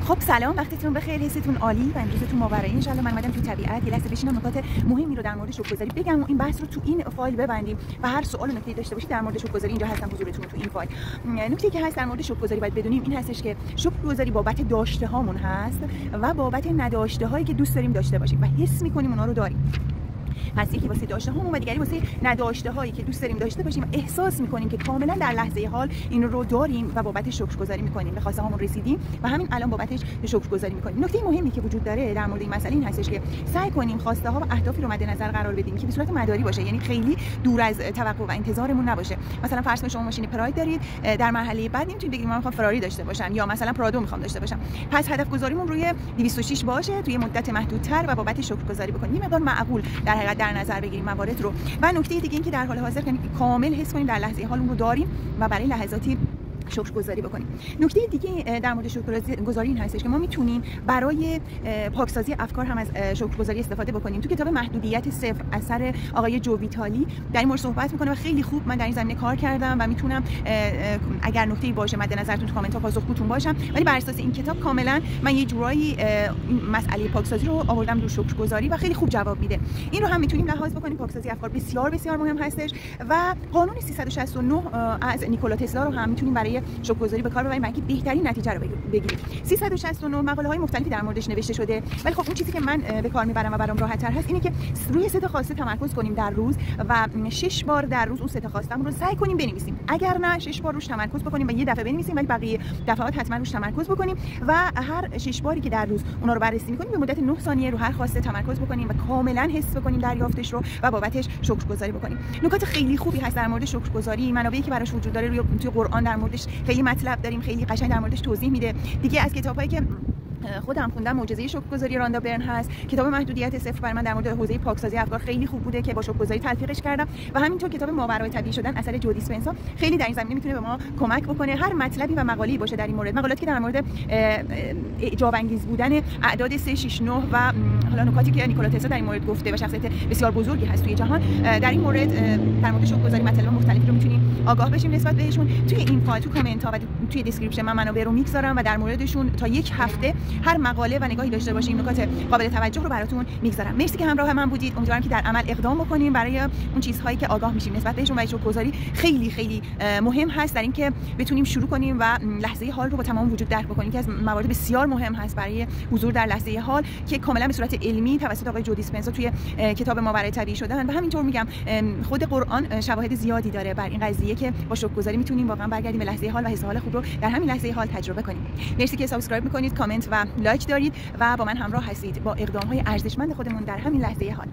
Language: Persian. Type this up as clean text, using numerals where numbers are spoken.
خب سلام، وقتتون بخیر، حستون عالی و امروزتون مبارک ان شاء الله. من اومدم تو طبیعت یه لحظه بشینم نکات مهمی رو در مورد شکرگزاری بگم و این بحث رو تو این فایل ببندیم و هر سوال و نکته‌ای داشته باشید در مورد شکرگزاری اینجا هستم حضورتون تو این فایل. نکته‌ای که هست در مورد شکرگزاری باید بدونیم این هستش که شکرگزاری بابت داشته هامون هست و بابت نداشته هایی که دوست داریم داشته باشیم و حس می‌کنیم اونا رو داریم. پس یکی واسه داشته هامون و دیگری واسه نداشته هایی که دوست داریم داشته باشیم و احساس میکنیم که کاملا در لحظه حال این رو داریم و بابتش شکرگزاری میکنیم، به خواسته هامون رسیدیم و همین الان بابتش شکرگزاری میکنیم. نکته مهمی که وجود داره در مورد این مسئله این هستش که سعی کنیم خواسته ها و اهدافی رو مد نظر قرار بدیم که به صورت مداری باشه، یعنی خیلی دور از توقع و انتظارمون نباشه. مثلا فرض کنید شما ماشین پراید دارید، در مرحله بعد نمیتونید بگید من میخوام فراری داشته باشم یا مثلا پرادو میخوام داشته باشم. پس هدف گذاریمون روی 206 باشه، توی مدت محدودتر و بابت شکرگزاری بکنیم. این مقدار معقول در حقیقت در نظر بگیریم موارد رو. و نکته دیگه این که در حال حاضر کامل حس کنیم در لحظه حال اون رو داریم و برای لحظاتی شکرگزاری بکنیم. نکته دیگه در مورد شکرگزاری این هستش که ما میتونیم برای پاکسازی افکار هم از شکرگزاری استفاده بکنیم. تو کتاب محدودیت صفر اثر آقای جو ویتالی در این مورد صحبت میکنه و خیلی خوب من در این زمینه کار کردم و میتونم اگر نکته‌ای باشه مد نظرتون تو کامنت ها پاسخگوتون باشم. ولی بر اساس این کتاب کاملا من یه جورایی این مسئله پاکسازی رو آوردم رو شکرگزاری و خیلی خوب جواب میده. این رو هم میتونیم لحاظ بکنیم. پاکسازی افکار بسیار بسیار مهم هستش و قانون 369 از نیکولا تسلا رو هم میتونیم برای شکرگزاری به کار ببریم برای اینکه بهترین نتیجه رو بگیریم. 369 مقاله های مختلفی در موردش نوشته شده، ولی خب اون چیزی که من به کار میبرم و برام راحت تر هست اینه که روی 3 تا خواسته تمرکز کنیم در روز و 6 بار در روز اون 3 تا خواستمون رو سعی کنیم بنویسیم. اگر نه 6 بار روش تمرکز بکنیم و یه دفعه بنویسیم، ولی بقیه دفعات حتما روش تمرکز بکنیم و هر 6 باری که در روز اونا رو بررسی می‌کنیم به مدت 9 ثانیه رو هر خواسته تمرکز بکنیم و کاملا حس بکنیم دریافتش رو و بابتش شکرگزاری بکنیم. نکات خیلی خوبی هست در مورد شکرگزاری، منابعی که براش وجود داره توی قرآن در موردش خیلی مطلب داریم، خیلی قشنگ در موردش توضیح میده. دیگه از کتابایی که خودم خوندم معجزه شکرگزاری راندا برن هست، کتاب محدودیت صفر برای من در مورد حوزه پاکسازی افکار خیلی خوب بوده که با شکرگزاری تلفیقش کردم و همینطور کتاب ماورای طبیعی شدن اثر جو دیسپنسا خیلی در این زمینه میتونه به ما کمک بکنه. هر مطلبی و مقاله‌ای باشه در این مورد، مقالاتی که در مورد اعجاب انگیز بودن اعداد 369 و حالا نکاتی که نیکولا تسلا در این مورد گفته و شخصیت بسیار بزرگی هست توی جهان در این مورد در مورد شکرگزاری مطالب مختلفی رو میتونیم آگاه بشیم نسبت بهشون. توی این فایل تو کامنت ها و توی دیسکریپشن من منابع رو میگذارم و در موردشون تا یک هفته هر مقاله و نگاهی داشته باشیم نکات قابل توجه رو براتون میگذارم. مرسی که همراه من بودید. امیدوارم که در عمل اقدام بکنیم برای اون چیزهایی که آگاه میشیم نسبت بهشون و شکرگزاری خیلی خیلی مهم هست در اینکه بتونیم شروع کنیم و لحظه حال رو با تمام وجود درک بکنیم که از موارد بسیار مهم هست برای حضور در لحظه حال که کاملا به صورت علمی توسط آقای جو دیسپنسا توی کتاب ماورای طبیعی شدن و همینطور میگم خود قرآن شواهد زیادی داره بر این قضیه که با شکرگزاری میتونیم واقعا برگردیم به لحظه حال و حس حال خوب رو در همین لحظه حال تجربه کنیم. مرسی که سابسکرایب میکنید، کامنت و لایک دارید و با من همراه هستید با اقدام‌های ارزشمند خودمون در همین لحظه حال.